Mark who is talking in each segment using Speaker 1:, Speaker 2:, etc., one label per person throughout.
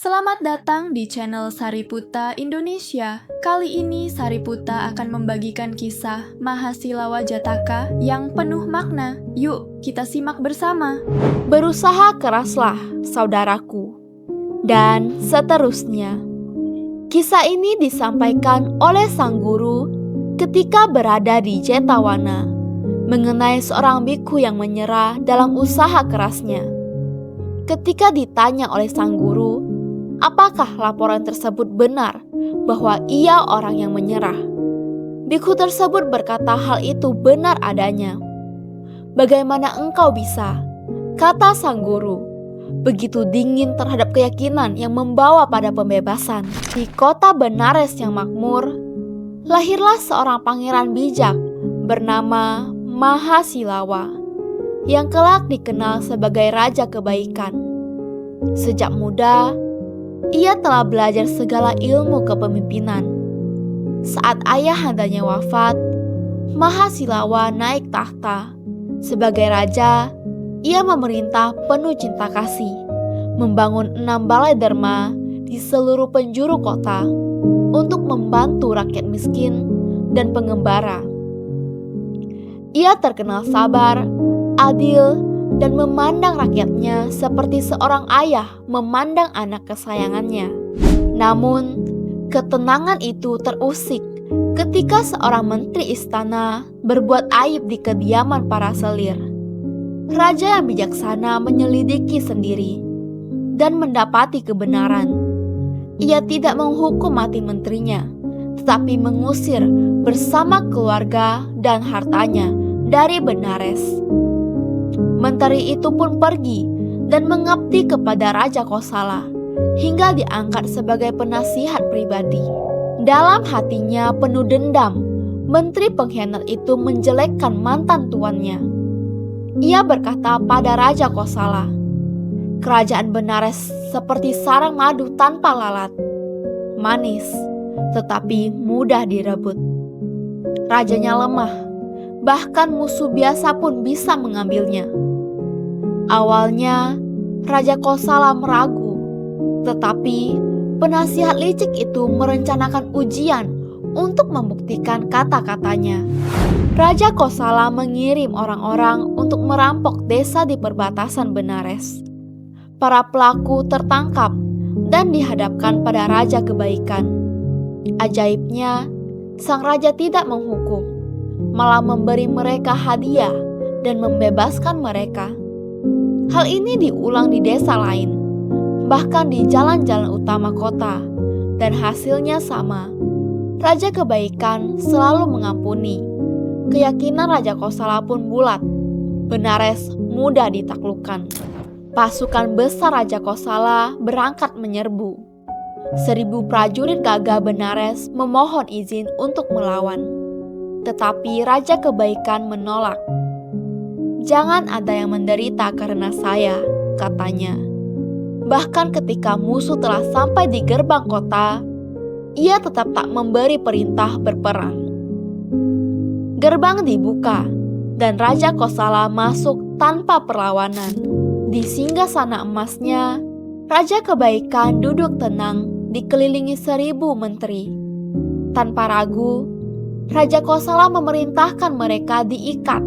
Speaker 1: Selamat datang di channel Sariputa Indonesia. Kali ini Sariputa akan membagikan kisah Mahasilawa Jataka yang penuh makna. Yuk, kita simak bersama.
Speaker 2: Berusaha keraslah, saudaraku. Dan seterusnya. Kisah ini disampaikan oleh sang guru ketika berada di Jetawana, mengenai seorang biku yang menyerah dalam usaha kerasnya. Ketika ditanya oleh sang guru, apakah laporan tersebut benar bahwa ia orang yang menyerah? Biku tersebut berkata hal itu benar adanya. Bagaimana engkau bisa? Kata sang guru, begitu dingin terhadap keyakinan yang membawa pada pembebasan. Di kota Benares yang makmur, lahirlah seorang pangeran bijak bernama Mahasilawa, yang kelak dikenal sebagai Raja Kebaikan. Sejak muda, ia telah belajar segala ilmu kepemimpinan. Saat ayahandanya wafat, Mahasilawa naik tahta. Sebagai raja, ia memerintah penuh cinta kasih, membangun 6 balai derma di seluruh penjuru kota untuk membantu rakyat miskin dan pengembara. Ia terkenal sabar, adil, dan memandang rakyatnya seperti seorang ayah memandang anak kesayangannya. Namun, ketenangan itu terusik ketika seorang menteri istana berbuat aib di kediaman para selir. Raja yang bijaksana menyelidiki sendiri dan mendapati kebenaran. Ia tidak menghukum mati menterinya, tetapi mengusir bersama keluarga dan hartanya dari Benares. Menteri itu pun pergi dan mengabdi kepada Raja Kosala hingga diangkat sebagai penasihat pribadi. Dalam hatinya penuh dendam, menteri pengkhianat itu menjelekkan mantan tuannya. Ia berkata pada Raja Kosala, "Kerajaan Benares seperti sarang madu tanpa lalat, manis tetapi mudah direbut." Rajanya lemah, bahkan musuh biasa pun bisa mengambilnya. Awalnya, Raja Kosala meragu, tetapi penasihat licik itu merencanakan ujian untuk membuktikan kata-katanya. Raja Kosala mengirim orang-orang untuk merampok desa di perbatasan Benares. Para pelaku tertangkap dan dihadapkan pada Raja Kebaikan. Ajaibnya, sang raja tidak menghukum, malah memberi mereka hadiah dan membebaskan mereka. Hal ini diulang di desa lain, bahkan di jalan-jalan utama kota, dan hasilnya sama. Raja Kebaikan selalu mengampuni. Keyakinan Raja Kosala pun bulat. Benares mudah ditaklukkan. Pasukan besar Raja Kosala berangkat menyerbu. 1000 prajurit gagah Benares memohon izin untuk melawan. Tetapi Raja Kebaikan menolak. "Jangan ada yang menderita karena saya," katanya. Bahkan ketika musuh telah sampai di gerbang kota, ia tetap tak memberi perintah berperang. Gerbang dibuka dan Raja Kosala masuk tanpa perlawanan. Di singgasana emasnya, Raja Kebaikan duduk tenang dikelilingi 1000 menteri. Tanpa ragu, Raja Kosala memerintahkan mereka diikat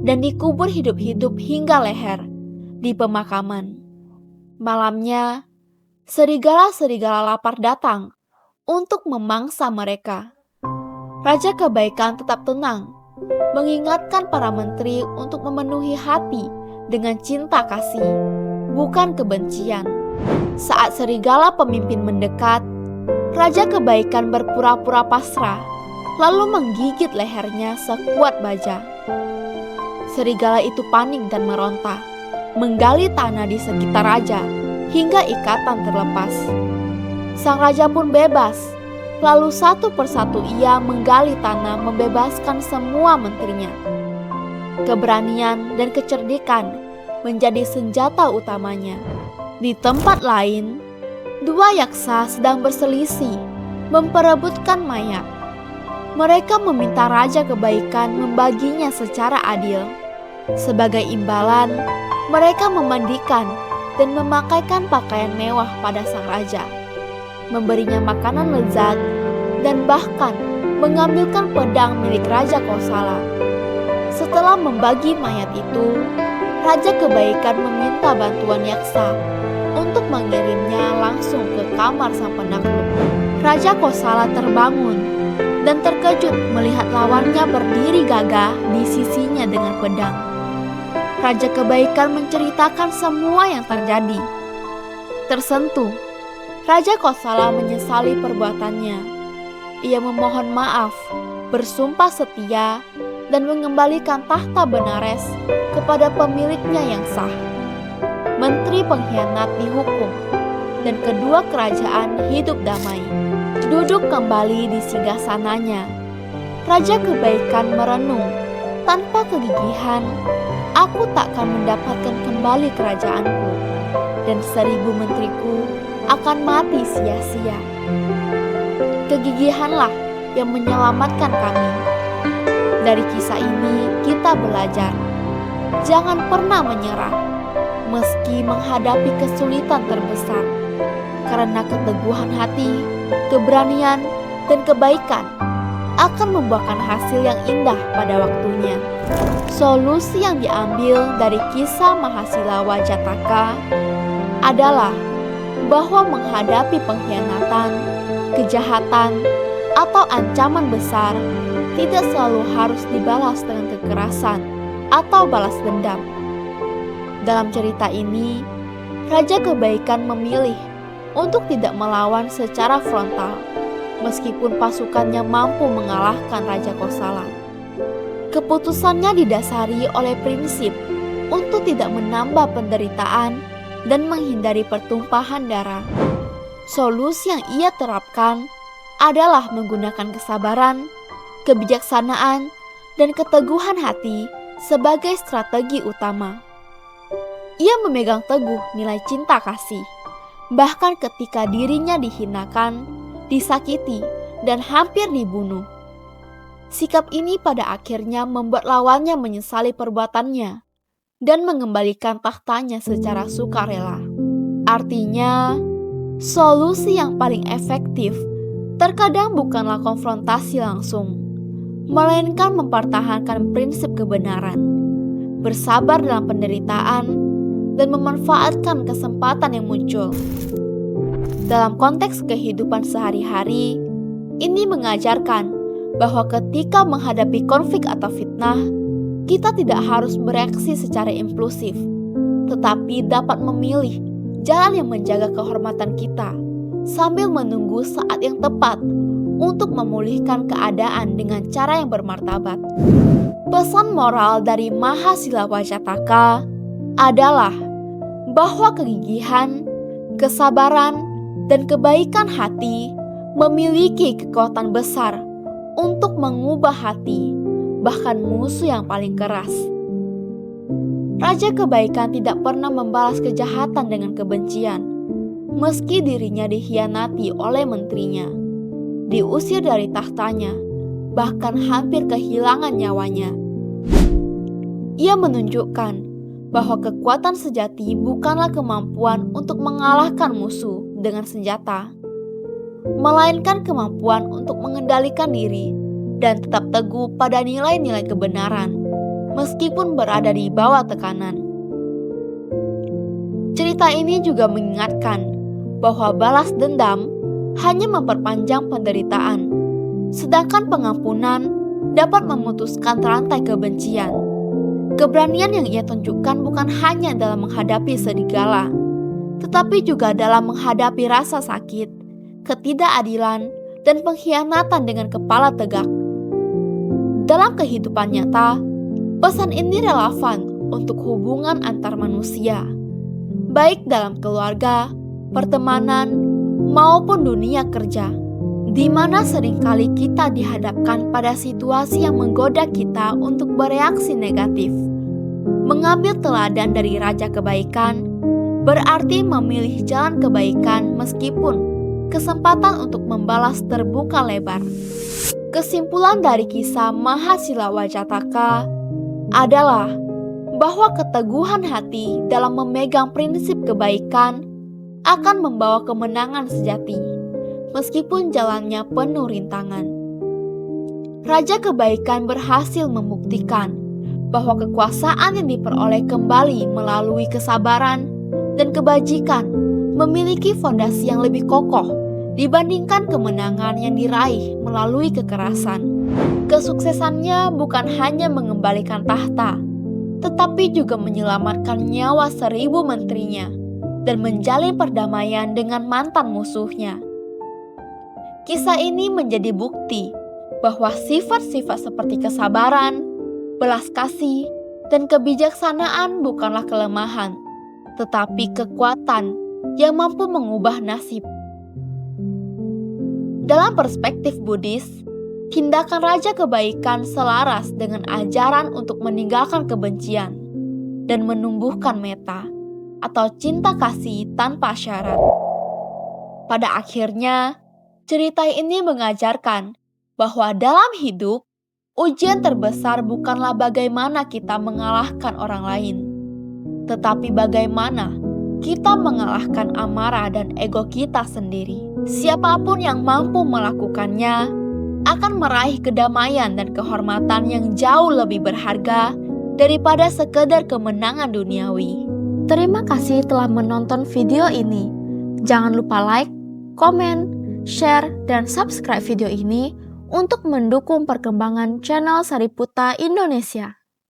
Speaker 2: dan dikubur hidup-hidup hingga leher di pemakaman. Malamnya, serigala-serigala lapar datang untuk memangsa mereka. Raja Kebaikan tetap tenang, mengingatkan para menteri untuk memenuhi hati dengan cinta kasih, bukan kebencian. Saat serigala pemimpin mendekat, Raja Kebaikan berpura-pura pasrah, lalu menggigit lehernya sekuat baja. Serigala itu panik dan meronta, menggali tanah di sekitar raja hingga ikatan terlepas. Sang raja pun bebas, lalu satu persatu ia menggali tanah membebaskan semua menterinya. Keberanian dan kecerdikan menjadi senjata utamanya. Di tempat lain, 2 yaksa sedang berselisih, memperebutkan mayat. Mereka meminta Raja Kebaikan membaginya secara adil. Sebagai imbalan, mereka memandikan dan memakaikan pakaian mewah pada sang raja, memberinya makanan lezat, dan bahkan mengambilkan pedang milik Raja Kosala. Setelah membagi mayat itu, Raja Kebaikan meminta bantuan Yaksa untuk mengirimnya langsung ke kamar sang penakluk. Raja Kosala terbangun dan terkejut melihat lawannya berdiri gagah di sisinya dengan pedang. Raja Kebaikan menceritakan semua yang terjadi. Tersentuh, Raja Kosala menyesali perbuatannya. Ia memohon maaf, bersumpah setia, dan mengembalikan tahta Benares kepada pemiliknya yang sah. Menteri pengkhianat dihukum, dan kedua kerajaan hidup damai. Duduk kembali di singgasananya, Raja Kebaikan merenung, tanpa kegigihan, aku takkan mendapatkan kembali kerajaanku, dan 1000 menteriku akan mati sia-sia. Kegigihanlah yang menyelamatkan kami. Dari kisah ini kita belajar, jangan pernah menyerah, meski menghadapi kesulitan terbesar, karena keteguhan hati, keberanian, dan kebaikan akan membuahkan hasil yang indah pada waktunya. Solusi yang diambil dari kisah Mahasilawa Jataka adalah bahwa menghadapi pengkhianatan, kejahatan, atau ancaman besar tidak selalu harus dibalas dengan kekerasan atau balas dendam. Dalam cerita ini, Raja Kebaikan memilih untuk tidak melawan secara frontal, meskipun pasukannya mampu mengalahkan Raja Kosala. Keputusannya didasari oleh prinsip untuk tidak menambah penderitaan dan menghindari pertumpahan darah. Solusi yang ia terapkan adalah menggunakan kesabaran, kebijaksanaan, dan keteguhan hati sebagai strategi utama. Ia memegang teguh nilai cinta kasih, bahkan ketika dirinya dihinakan, disakiti, dan hampir dibunuh. Sikap ini pada akhirnya membuat lawannya menyesali perbuatannya dan mengembalikan tahtanya secara sukarela. Artinya, solusi yang paling efektif terkadang bukanlah konfrontasi langsung, melainkan mempertahankan prinsip kebenaran, bersabar dalam penderitaan, dan memanfaatkan kesempatan yang muncul. Dalam konteks kehidupan sehari-hari, ini mengajarkan bahwa ketika menghadapi konflik atau fitnah, kita tidak harus bereaksi secara impulsif, tetapi dapat memilih jalan yang menjaga kehormatan kita, sambil menunggu saat yang tepat untuk memulihkan keadaan dengan cara yang bermartabat. Pesan moral dari Mahasilawa Jataka adalah bahwa kegigihan, kesabaran, dan kebaikan hati memiliki kekuatan besar untuk mengubah hati, bahkan musuh yang paling keras. Raja Kebaikan tidak pernah membalas kejahatan dengan kebencian, meski dirinya dikhianati oleh menterinya, diusir dari tahtanya, bahkan hampir kehilangan nyawanya. Ia menunjukkan bahwa kekuatan sejati bukanlah kemampuan untuk mengalahkan musuh dengan senjata, melainkan kemampuan untuk mengendalikan diri dan tetap teguh pada nilai-nilai kebenaran, meskipun berada di bawah tekanan. Cerita ini juga mengingatkan bahwa balas dendam hanya memperpanjang penderitaan, sedangkan pengampunan dapat memutuskan rantai kebencian. Keberanian yang ia tunjukkan bukan hanya dalam menghadapi serigala, tetapi juga dalam menghadapi rasa sakit, ketidakadilan, dan pengkhianatan dengan kepala tegak. Dalam kehidupan nyata, pesan ini relevan untuk hubungan antar manusia, baik dalam keluarga, pertemanan, maupun dunia kerja, di mana seringkali kita dihadapkan pada situasi yang menggoda kita untuk bereaksi negatif. Mengambil teladan dari Raja Kebaikan berarti memilih jalan kebaikan meskipun kesempatan untuk membalas terbuka lebar. Kesimpulan dari kisah Mahasilawa Jataka adalah bahwa keteguhan hati dalam memegang prinsip kebaikan akan membawa kemenangan sejati, meskipun jalannya penuh rintangan. Raja kebaikan berhasil membuktikan bahwa kekuasaan yang diperoleh kembali melalui kesabaran dan kebajikan memiliki fondasi yang lebih kokoh dibandingkan kemenangan yang diraih melalui kekerasan. Kesuksesannya bukan hanya mengembalikan tahta, tetapi juga menyelamatkan nyawa 1000 menterinya dan menjalin perdamaian dengan mantan musuhnya. Kisah ini menjadi bukti bahwa sifat-sifat seperti kesabaran, belas kasih, dan kebijaksanaan bukanlah kelemahan, tetapi kekuatan yang mampu mengubah nasib. Dalam perspektif Buddhis, tindakan raja kebaikan selaras dengan ajaran untuk meninggalkan kebencian dan menumbuhkan metta atau cinta kasih tanpa syarat. Pada akhirnya, cerita ini mengajarkan bahwa dalam hidup, ujian terbesar bukanlah bagaimana kita mengalahkan orang lain, tetapi bagaimana kita mengalahkan amarah dan ego kita sendiri. Siapapun yang mampu melakukannya akan meraih kedamaian dan kehormatan yang jauh lebih berharga daripada sekedar kemenangan duniawi.
Speaker 1: Terima kasih telah menonton video ini. Jangan lupa like, komen, share, dan subscribe video ini untuk mendukung perkembangan channel Sariputta Indonesia.